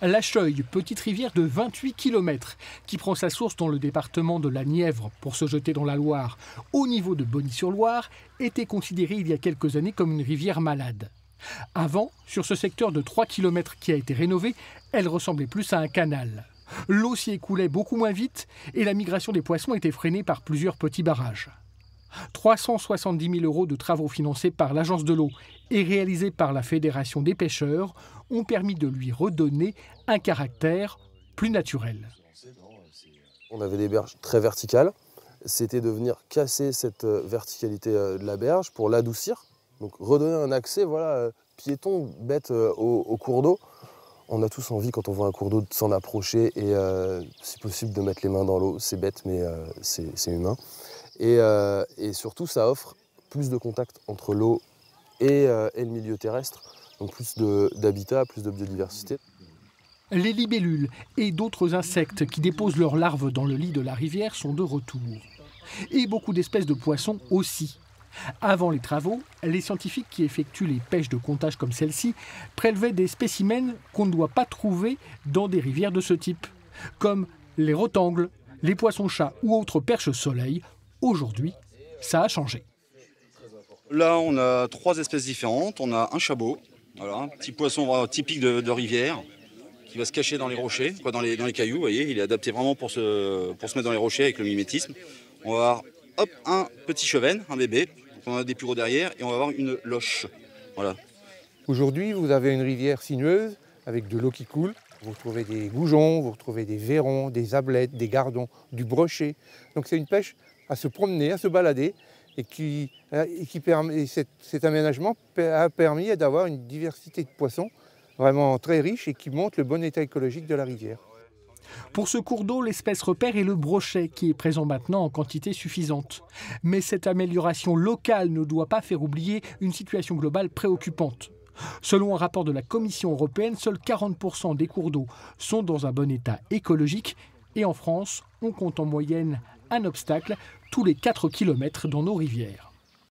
La Cheuille, petite rivière de 28 km, qui prend sa source dans le département de la Nièvre pour se jeter dans la Loire, au niveau de Bonny-sur-Loire, était considérée il y a quelques années comme une rivière malade. Avant, sur ce secteur de 3 km qui a été rénové, elle ressemblait plus à un canal. L'eau s'y écoulait beaucoup moins vite et la migration des poissons était freinée par plusieurs petits barrages. 370 000 € de travaux financés par l'Agence de l'eau et réalisés par la Fédération des pêcheurs ont permis de lui redonner un caractère plus naturel. On avait des berges très verticales. C'était de venir casser cette verticalité de la berge pour l'adoucir. Donc redonner un accès piéton, bête au cours d'eau. On a tous envie, quand on voit un cours d'eau, de s'en approcher et si possible de mettre les mains dans l'eau. C'est bête, mais c'est humain. Et surtout, ça offre plus de contact entre l'eau et le milieu terrestre. Donc plus d'habitat, plus de biodiversité. Les libellules et d'autres insectes qui déposent leurs larves dans le lit de la rivière sont de retour. Et beaucoup d'espèces de poissons aussi. Avant les travaux, les scientifiques qui effectuent les pêches de comptage comme celle-ci prélevaient des spécimens qu'on ne doit pas trouver dans des rivières de ce type, comme les rotangles, les poissons-chats ou autres perches-soleil. Aujourd'hui, ça a changé. Là, on a 3 espèces différentes. On a un chabot, voilà, un petit poisson typique de rivière, qui va se cacher dans les rochers, dans les cailloux. Vous voyez, il est adapté vraiment pour se mettre dans les rochers avec le mimétisme. On va avoir un petit chevenne, un bébé. Donc on a des plus gros derrière et on va avoir une loche. Voilà. Aujourd'hui, vous avez une rivière sinueuse avec de l'eau qui coule. Vous retrouvez des goujons, vous retrouvez des vairons, des ablettes, des gardons, du brochet. Donc c'est une pêche à se promener, à se balader cet aménagement a permis d'avoir une diversité de poissons vraiment très riche et qui montre le bon état écologique de la rivière. Pour ce cours d'eau, l'espèce repère est le brochet qui est présent maintenant en quantité suffisante. Mais cette amélioration locale ne doit pas faire oublier une situation globale préoccupante. Selon un rapport de la Commission européenne, seuls 40% des cours d'eau sont dans un bon état écologique et en France, on compte en moyenne un obstacle tous les 4 km dans nos rivières.